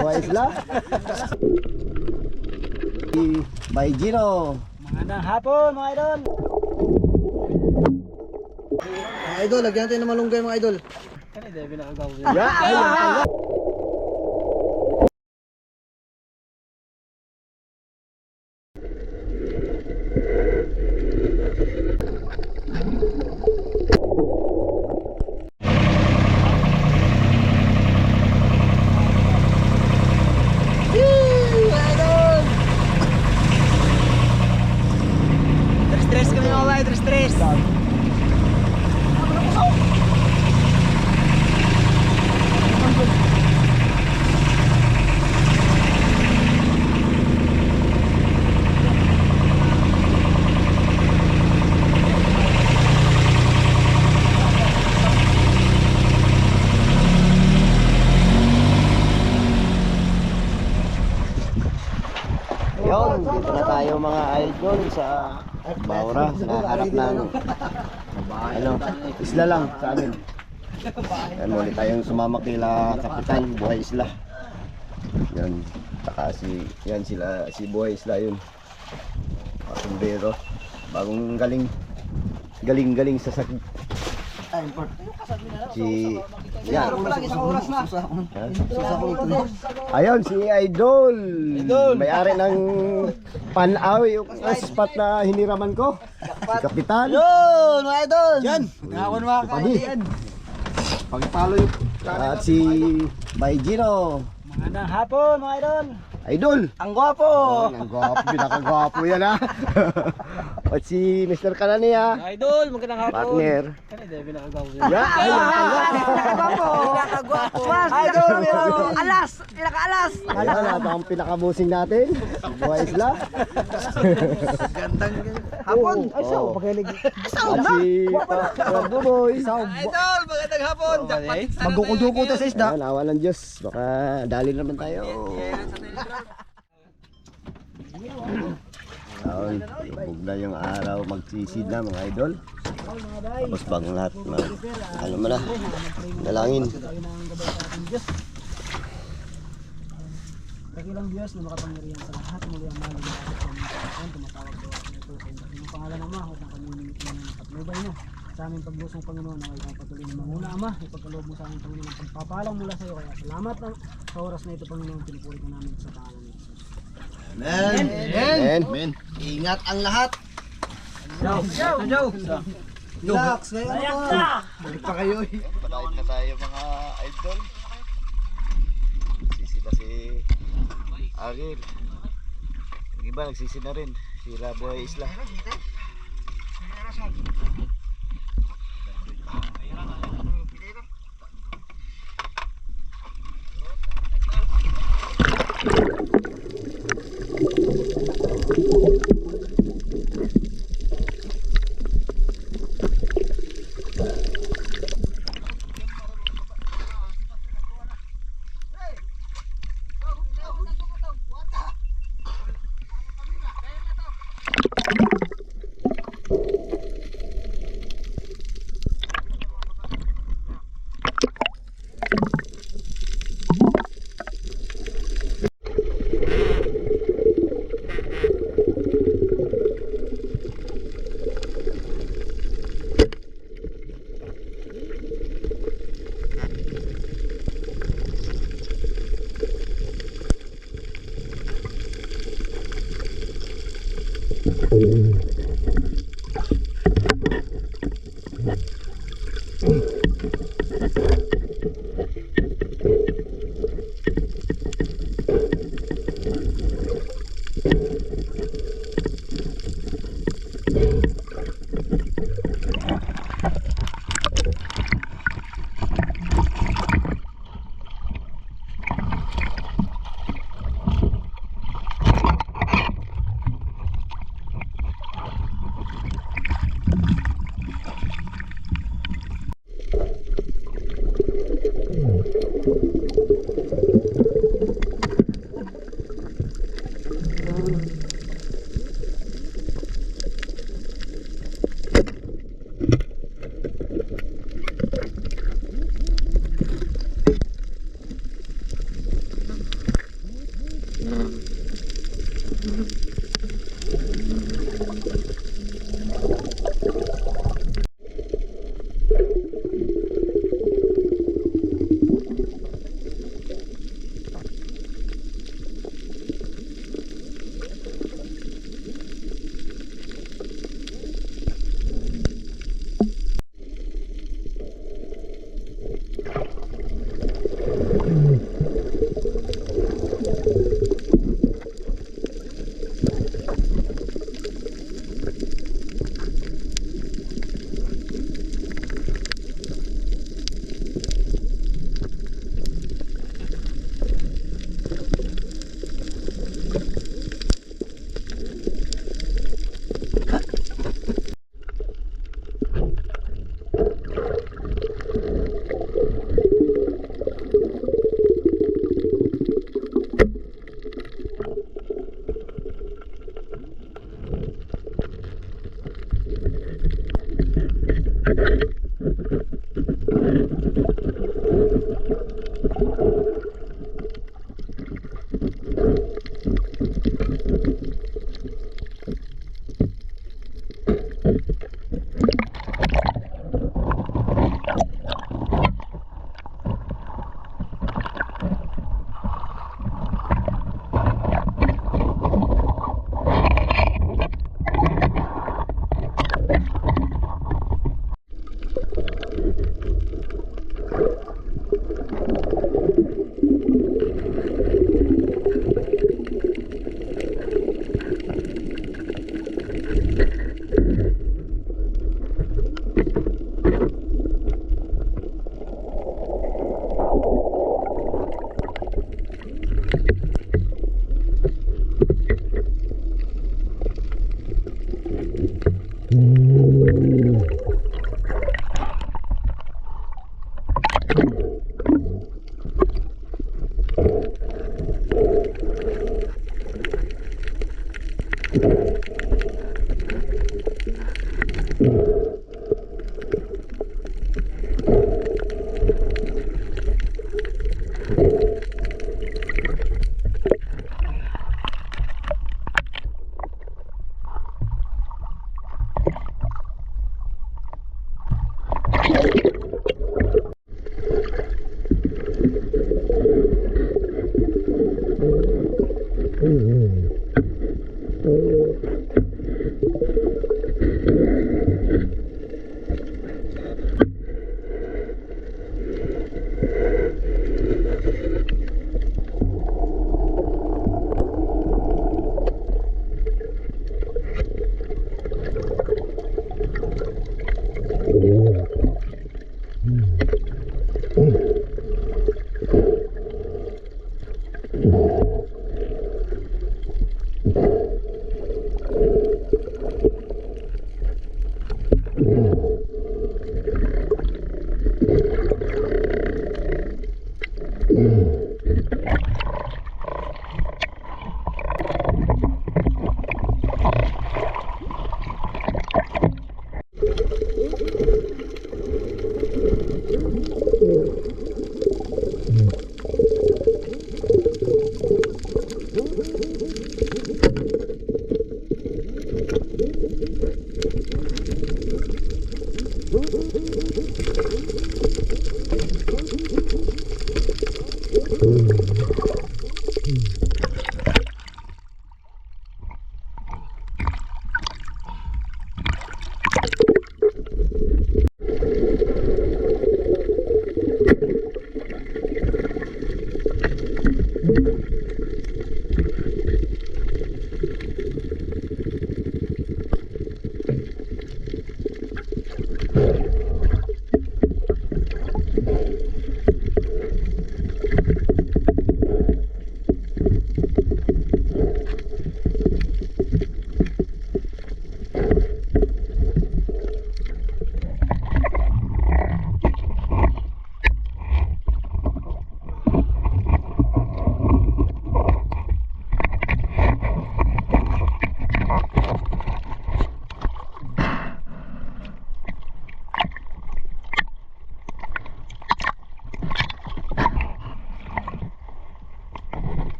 Buhay Isla. By Gino. Magandang hapon mga idol. Mga idol, lagyan natin ng malunggay mga idol. Ano yung Devin ako gawin? Stress kami mga idol, stress. Yun, dito na tayo mga idol sa Baura, sa harap ng isla lang sa amin. Yan, muli tayong sumama kila Kapitan Buhay Isla. Yan, taka yan sila, si Buhay Isla yun. Pasumbero, bagong galing sa sakit. Si yan. Ayun si Idol. May-ari ng Panaw, yung spot na hiniraman ko. Si Kapitan. Yun mga idol! Yan, ngakon mga kaibigan. Pagpalo yung at si By Gino. Magandang hapon mga idol. Idol. Ang gwapo. Ang gwapo, pinakagwapo yan ha. At si Mr. Kanania. Idol, magandang hapon. Partner. Ano yung Devin ako gawin? Nakagwapo! Idol, Alas! Pinaka-alas! Ayan, ito ang pinakabusing natin. Si Buhay Isla. Gandang hapon! Ay, saw, pagkilig. At si Buboy. Idol! Magandang hapon! Magkukuduko to sa isda. Ayan, awa ng Diyos. Baka dali naman tayo. Ayun, lubog na yung araw, magsisid na mga idol. Tapos bagong lahat, ano mo na, dalangin. Dakilang Diyos na makapangyarihan sa lahat, muli ang mahal na ating Panginoon, tumatawag daw ako nito sa iyong pangalan Ama, huwag ng kaninimit mo ng patnubay mo. Sa aming paglusong Panginoon, na ikaw patuloy na manguna Ama, ipagkaloob mo sa aming Panginoon ng pagpapalang mula sa iyo. Kaya salamat sa oras na ito Panginoon, pinupuri ka namin sa pangalan ni Jesus. Amen! Amen. Ingat ang lahat! Relax! Ngayon ano ba? Balik pa kayo eh. Palain na tayo mga idol. Nagsisita si Agil. Yung iba nagsisi na rin. Sila Buhay Isla.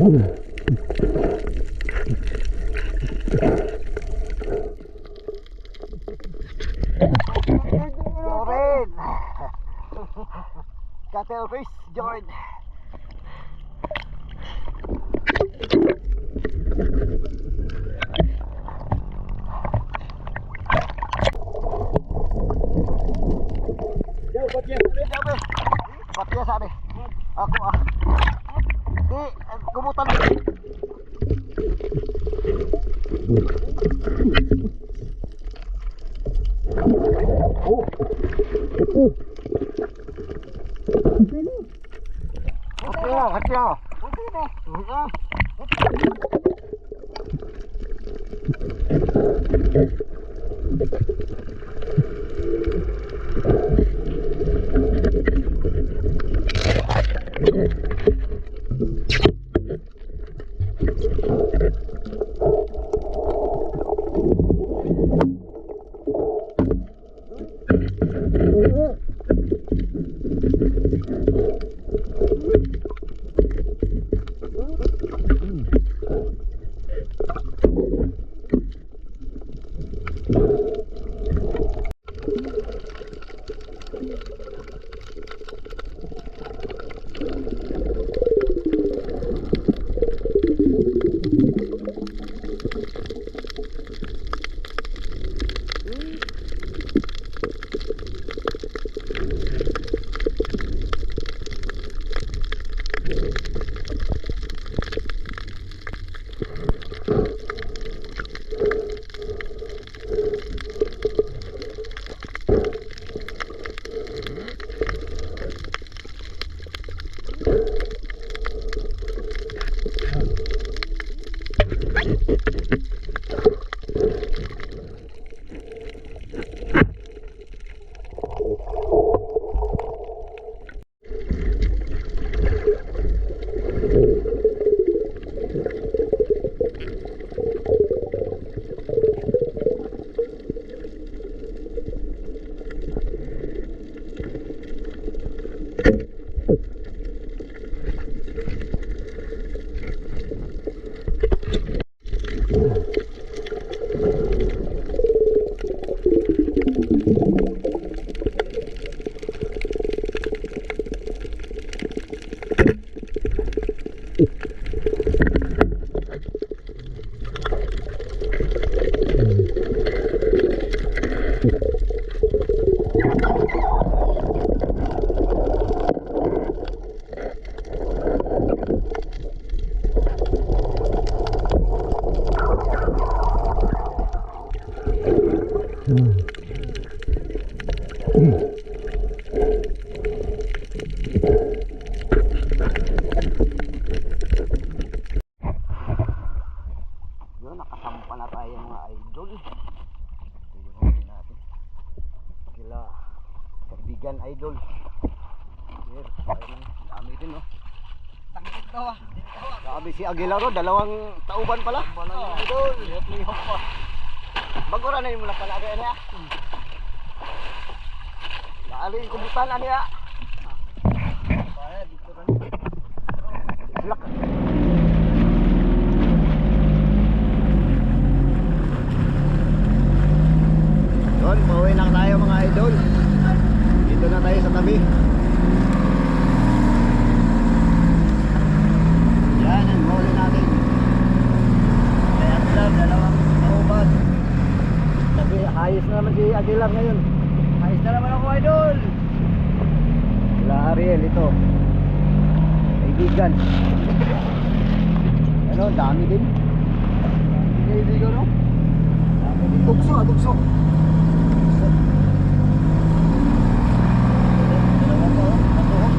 Jordan! Cuttlefish, Jordan! Ba't niya sabi? Ako ah. Di, kumutan mo. Hati na. Yun, nakasampa na tayo mga idol. Ito yung huli natin. Kila kaibigan idol. Here, ayun, dami din no. Tangkit daw ah. Sabi si Aguilaro, dalawang tauban pala. Idol. Bagora na yung mula pala rin niya. Lalo yung kubutan na niya. Kaya dito kan. Lak. Yun, pauwi na tayo mga idol. Dito na tayo sa tabi. Yan ang huli natin. Kaya lang, dalawang tauban. Sabi, ayos na naman si Aguilar ngayon. Ayos na naman ako idol. Sila Ariel ito. Kaibigan. Ano, dami din. Kaibigan no? Dami din. Tukso ah, tukso. Dalawa pa oh. Ito oh.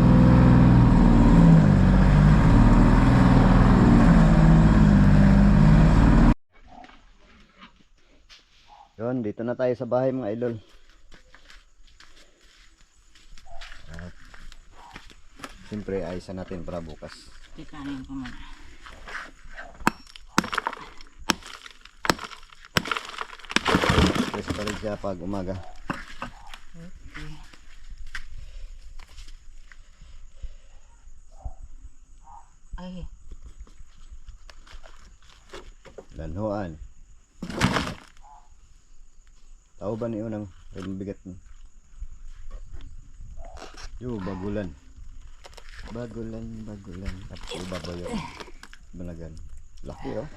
Yun, dito na tayo sa bahay mga idol. Siyempre, ayusan natin para bukas. Titanin ko muna. Press pa rin siya pag umaga. Okay. Ay. Lanhuan. Tao ba niyo nang bigat mo? Yo, bagulan. Bagulan. Tapos babayo. Banagan. Laki oh.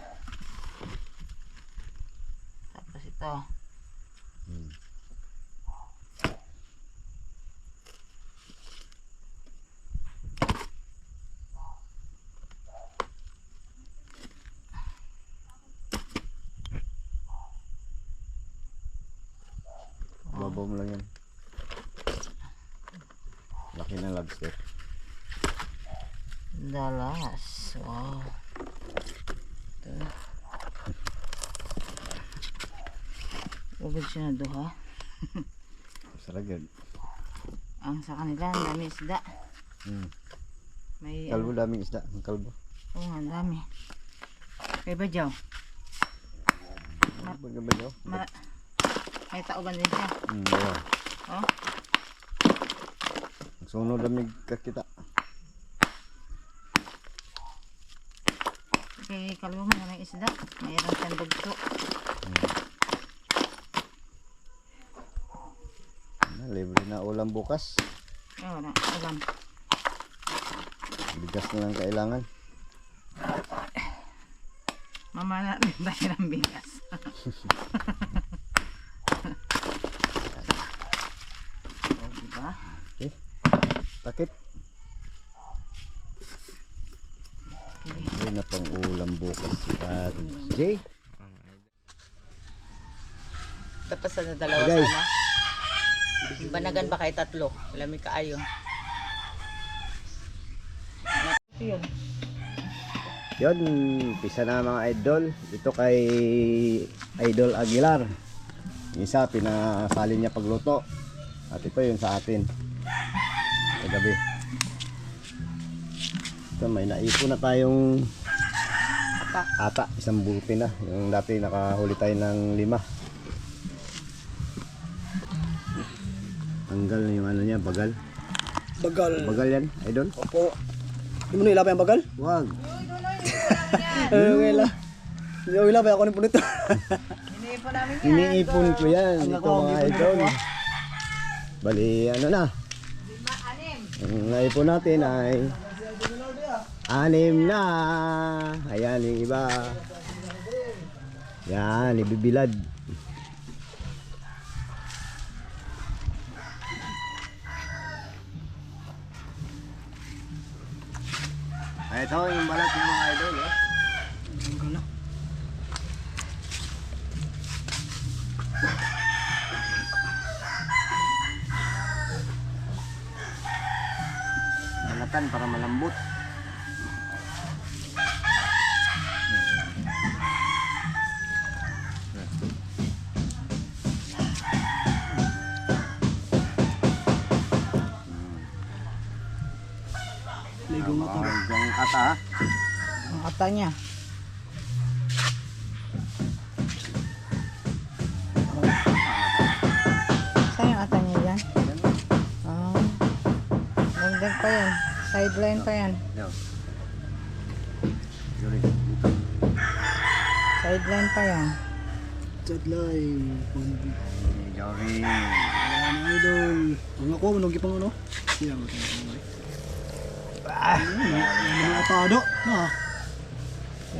Tapos ito. Hmm. Babaw mo lang yan. Laki ng lobster. Dalas. Wow. Ito. Ugod siya na duha. Saragad. Ang sa kanila, ang dami isda. Hmm. May Kalbo daming isda. Ang kalbo. Oo, ang dami. Kaya ba, Jow? Baga ba daw? May tauban din siya. Yeah. Oh. Sunod daming kakita. Kay kalbo mo na may isda. Mayroon siyang dugso. Libre na ulam bukas. Oo, na ulam. Bigas na lang kailangan. Mamala dahil ang bigas. Oh, diba? Okay. Takip. Libre na pang ulam bukas. At Jay. Tapos na dalawa Okay. sana. Banagan ba kay tatlo? Lami kaayo. Yun. Yun, pisa na mga idol. Ito kay Idol Aguilar. Yung isa, pinasali niya pagluto. At ito yun sa atin. Kagabi. Ito, may naipon na tayong ata. Isang buti na. Yung dati nakahuli tayo ng 5. Tanggal na yung ano niya, bagal. Bagal. Bagal yan, idol? Opo. Hindi mo na ilapay ang bagal? Wag. Okay lang. Hindi ko ilapay ako ni punito. Iniipon namin yan. Iniipon ko yan. Ang Ito ako, mga iniipon idol. ko. Bali, ano na. Ang naipon natin ay 6 na. Ayan yung iba. Yan, ibibilad. Ay, ito yung balat ng mga idol. Oh. Bagal na. Balatan para malambot. Ligo mo to. Hanggang ata ha. Ang ata niya. Saan yung ata niya dyan? Ah. Dagdag pa yan. Sideline pa yan. No. Sorry. Dito. Sideline pa yan. Sideline. Sorry. Ayan, idol. Ang ako, manong gipang ano? Siya mo tayo. Ano mga atado? Na.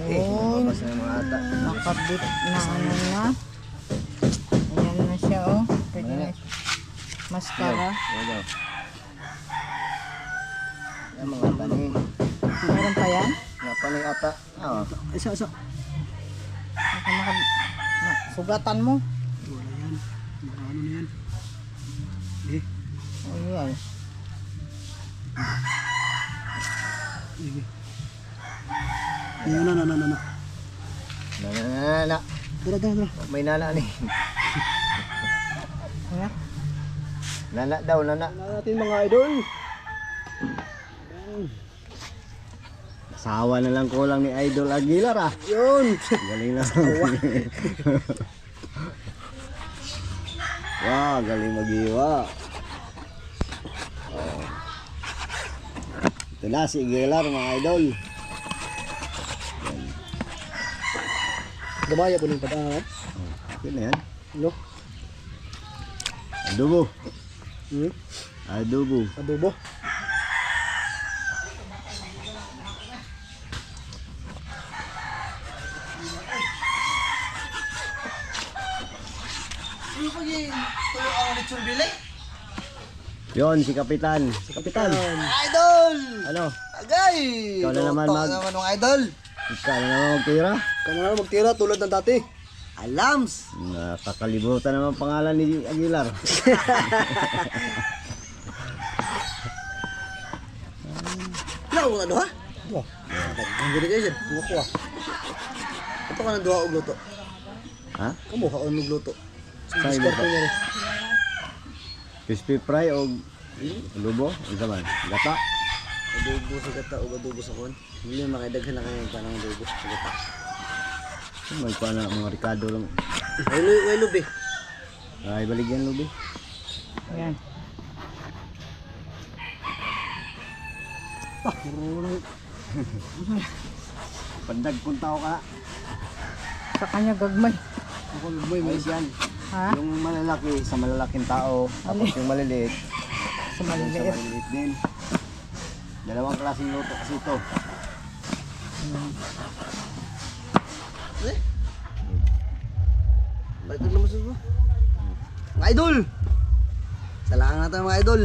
Yun. Tapos na yung mga ata. Nakabit na ano na. Ayan na siya oh. Pwede na siya. Mascara. Ano? Yan mga ata ni. Meron pa yan? Mga panay ata. Ah. Isa. Baka sugatan mo. Wala yan. Mga ano na yan. Eh. Ayan. Sige. Ayan, na. Na. Tara. May nana ni. Ano? Nana daw, nana. Wala natin mga idol. Asawa na lang kulang ni Idol Aguilar ah. Yun. Galing na. Wow, galing mag-iwa. Oh. Ito na si Aguilar mga idol. Yan. Gabaya po ng padaan. Okay na yan. No? Adobo. Hmm? Adobo. Adobo. Yon, si Kapitan. Si Kapitan. Idol! Ano? Agay! Ikaw na naman Tutok mag- naman ng idol. Ikaw na naman magtira. Kaya na magtira tulad ng dati. Alams! Nakakalimutan naman pangalan ni Aguilar. Ilang mo na doha? Duha. Ang ganda kayo dyan. Duha ko ah. Ito ka ng duha og luto. Ha? Kamu ka og luto. Sa'yo Discard ba? ko niya. Crispy fry o adobo? Isa man? Gata? Adobo sa gata o adobo sa kon. Hindi makidaghan na kayo parang adobo sa gata. May pa na mga Ricardo lang. Way lubi. Ay, baligyan lubi. Ayan. Pandag punta ko ka. Sa kanya gagmay. Ako may yan. Ha? Yung malalaki sa malalaking tao. Tapos yung maliliit. Sa Sa maliliit. maliliit din. Dalawang klaseng luto kasi ito. Balik na naman sa mo. Mga idol! Salamat natin mga idol.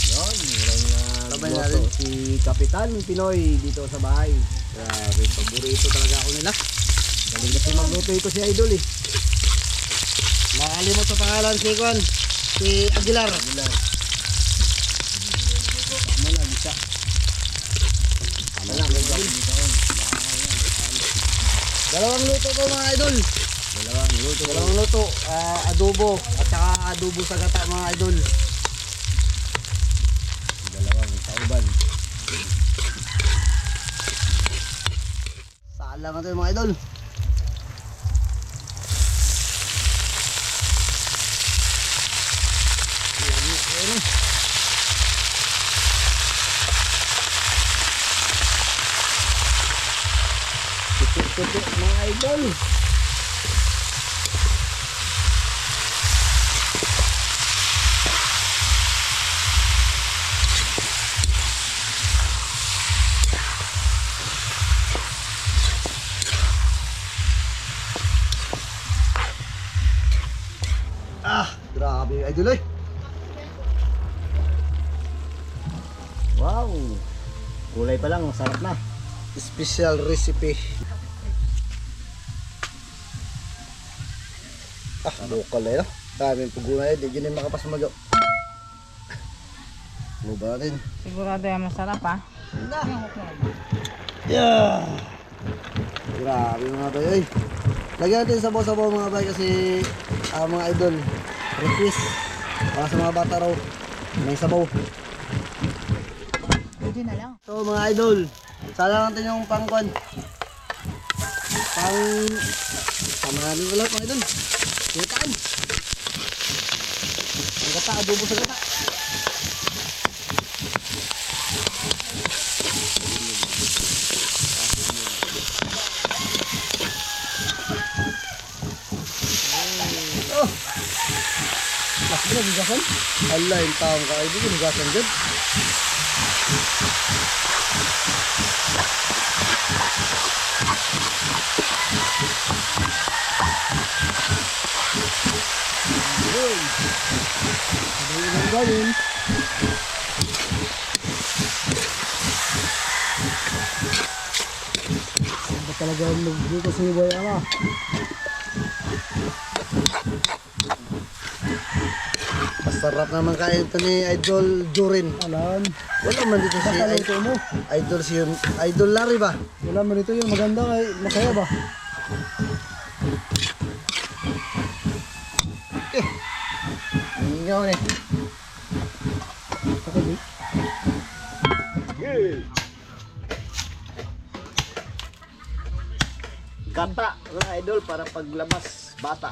Yun, meron na Sabay luto natin. si Kapitan Pinoy dito sa bahay. Grabe, paborito talaga ako nila. Galing kasi magluto ito si Idol eh. Makalimot sa pangalan si Kwan. Si Aguilar. Aguilar. Tama na, bisa. Tama na, may gawin dito. Dalawang luto to mga idol. Dalawang luto. Dalawang luto. Adobo. At saka adobo sa gata mga idol. Dalawang sauban. Saan lang natin mga idol. Tutok mga Idol. Grabe idol eh. Wow. Kulay pa lang, sarap na. Special recipe. Local eh no. Daming paguna eh. Di dyan yung makapas magaw. Luba natin. Sigurado yan masarap ha. Yeah! Grabe mga bay eh. Lagyan natin sabaw-sabaw mga bay kasi mga idol request para sa mga bata raw may sabaw. Pwede na lang. So mga idol, sana natin yung pangkon. Samahan mo lahat mga idol. Kitaan. Ang gata, adobo sa gata. Oh! Mas na, bigasan? Allah, yung taong ka. Ay, di ko bigasan dyan. Ang gawin. Ba talaga ang nagluto sa iba ama. Masarap naman kain ito ni Idol Jorin. Alam. Wala man dito si Kaluto mo. Idol si Idol Larry ba? Wala mo rito yun. Maganda ay masaya ba? Ngayon eh. Ako di. Gata, mga Idol, para paglabas bata.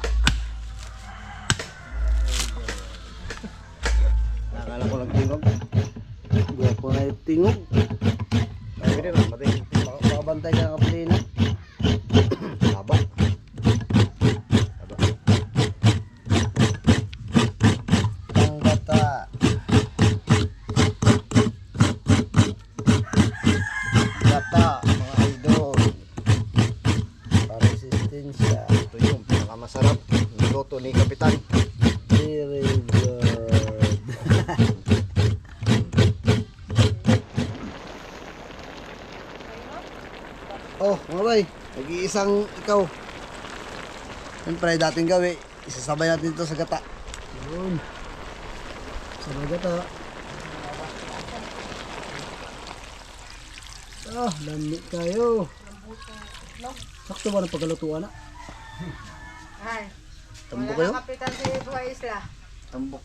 Nakakala ko lang tingog. Buwan po na yung tingog. Pwede na, pati. Makabantay ka kapalina. Haba. Oh, mga bay, nag-iisang ikaw. Siyempre, dating gawi, isasabay natin ito sa gata. Yun. Sa gata. Ah, lami kayo. Sakto ba ng pagkalutuan na? Ay, Tambok wala kayo? na kapitan si Buhay Isla. Tambok.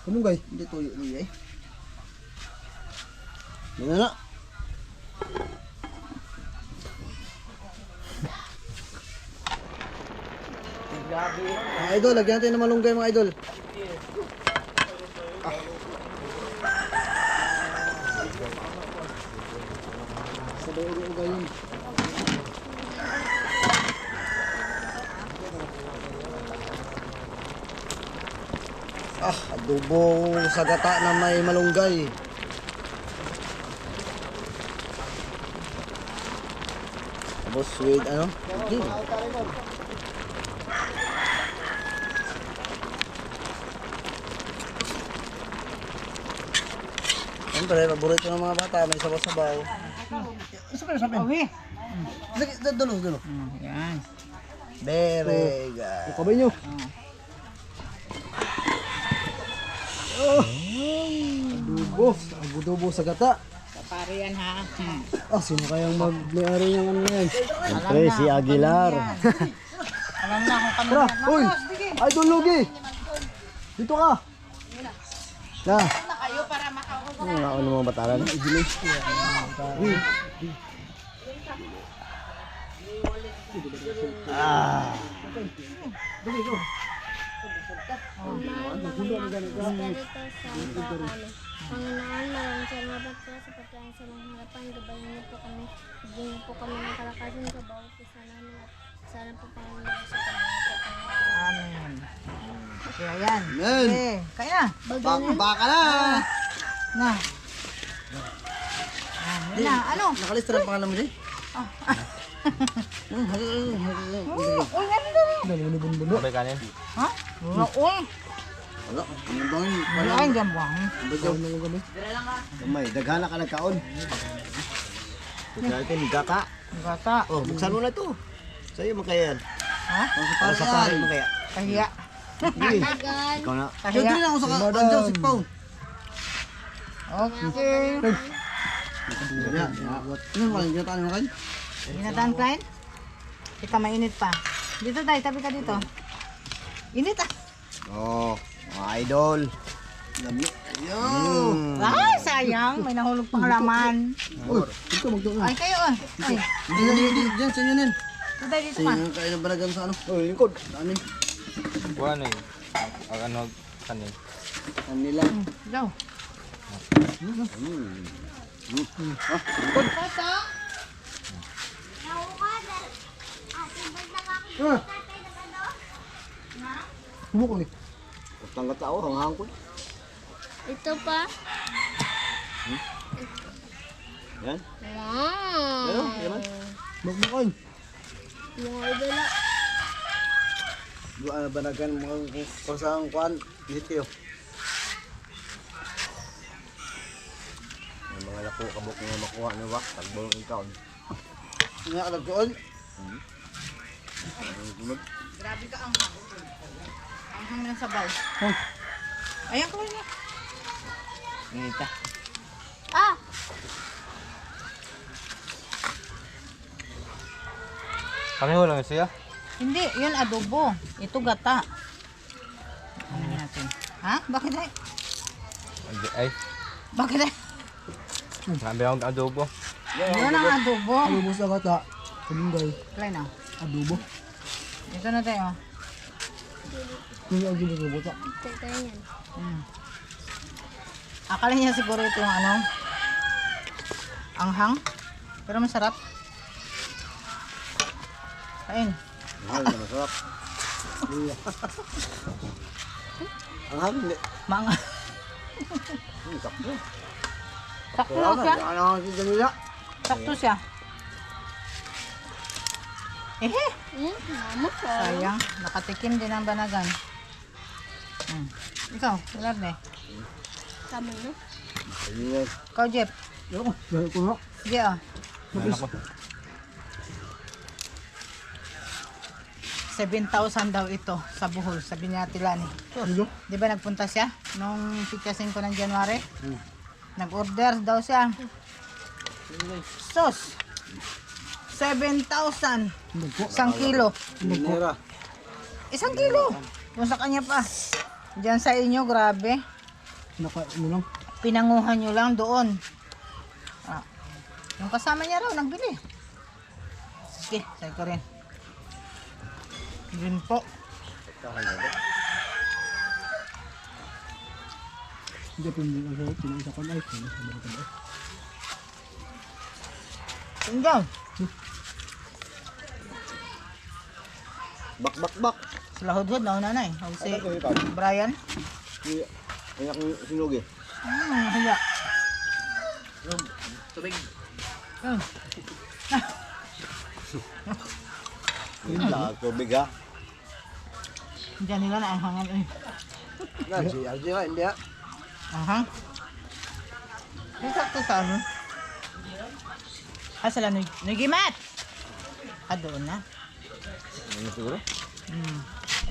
Kamungay. Hindi tuyo niya eh. Yan na. Mga idol, lagyan natin ng malunggay mga idol. Sa ulo-uga yun. Adobo sa gata na may malunggay. Tapos with ano? Gin. Siyempre, paborito ng mga bata, may sabaw-sabaw. Isa pa sabi. Uwi. Sige, dulo. Yan. Very good. Kabay nyo. Adobo sa gata. Kapari yan ha. Ah, sino kayang mag-may-ari ng ano yan? Siyempre, si Aguilar. Alam na kung kami. Tara, uy! Idol Lugi! Dito ka! Na! Na kayo para makauwi. Ano mga bataran? Panginoon, maraming salamat po sa pagkain sa mga harapan. Gabayan niyo po kami. Bigyan niyo po kami ng kalakasan sa bawat isa namin at sana po Panginoon sa kami po kami. Amen. Kaya yan. Amen. Okay, kaya. Baka na! Na. Yan na. Ano? Nakalista ng pangalan mo dyan? Uy, ano na? Sabay kanin. Ha? Uy. Wala, ano ba yun? Wala kang jambang. May, daghana ka nagkaon. Buksan natin, gata. Gata. Oh, buksan mo na ito. Sa'yo mo kaya yan. Ha? Para sa pare mo kaya. Kahiya. Ikaw na. Diyan Kahiya. din ako sa kandiyan, si Pao. Okay. Yan, ano ba yung ginataan mo kayo? Ginataan, Klein? Kita mainit pa. Dito tayo, tabi ka dito. Init ah. Oh, mga idol. Lami. Yo! Ay, sayang. May nahulog pang laman. Dito, magdoon. Ay, kayo ah. Ay, Diyan, sa inyo nin. dito tayo dito Sa pa. inyo kayo na balagan sa ano? Oh, lingkod. Anin? Ano eh? Ang ano kanin? Kanila. Go. Humukong eh. Utang gata ako, hanghang ko. Ito pa. Yan. Wow. Ano? Yan. Magmakain. Mga idol. Doon na balagan mga kursang kuan. Dito yun. Yung mga lako, kabok nga makuha ni Wak. Tagbong ikaw. Nga kalagkoon. Grabe ka ang hang. Ang hang ng sabaw. Ayan ko niya. Nita. Ah! Kami lang siya. Hindi, yun adobo. Ito gata. Ano natin? Ha? Bakit ay? Ay, Bakit ay? sabi akong adobo. Yun ang adobo. Adobo sa gata. Kamungay. Klein ah. Adobo. Dito na tayo. Yung ang ginagawa sa. Teka yan. Akala niya siguro ito yung ano, anghang. Pero masarap. Kain. Mahal na masarap. Ang hangin. Mga. Sakto. Sakto lang siya. Ano ang sinila? Sakto siya. Ehe. Mama ko. Sayang. Nakatikim din ang banagan. Ikaw, Larne. Tama na. Ikaw, Jeff. Ako, dahil ko na. Sige oh. Ano ko? 7,000 daw ito sa Bohol, sabi niya Ate Lani. Ano? Di ba nagpunta siya nung pika 5 ng January? Nag-order daw siya. Sos! 7,000! 1 kilo. Nera. 1 kilo! Kung sa kanya pa. Diyan sa inyo, grabe. Ano lang? Pinanguhan nyo lang doon. Ah. Yung kasama niya raw, nagbili. Sige, sa'yo ko rin. Yun po. Hindi po hindi ako pinasa ko na ito. Tingnan. Bak. Sila hudhud, nauna na eh. O si Ano to, ikaw? Brian. Kaya kong sinugi. Hiya. Tubig. Yun lang, tubig ha. Diyan nila na ang hangan eh. Yan, si RJ nga, hindi ha. Aha. Isa to sa ano? Ah, sila Nugimat! Ah, doon na. Ano siguro?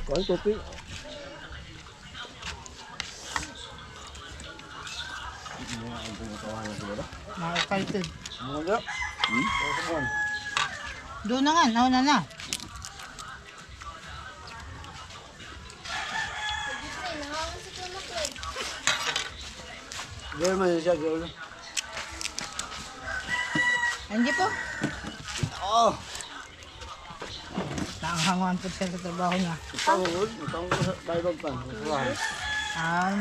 Kuhan, kopi. Na-excited. Ano nga? Doon na nga, nauna na. Ay, nangawan si Kuya Macloyd. Girl man siya, girl. Andiyan po. Oh! Naanghanguan po siya sa trabaho niya. Itang ko sa Bible pan. Ah,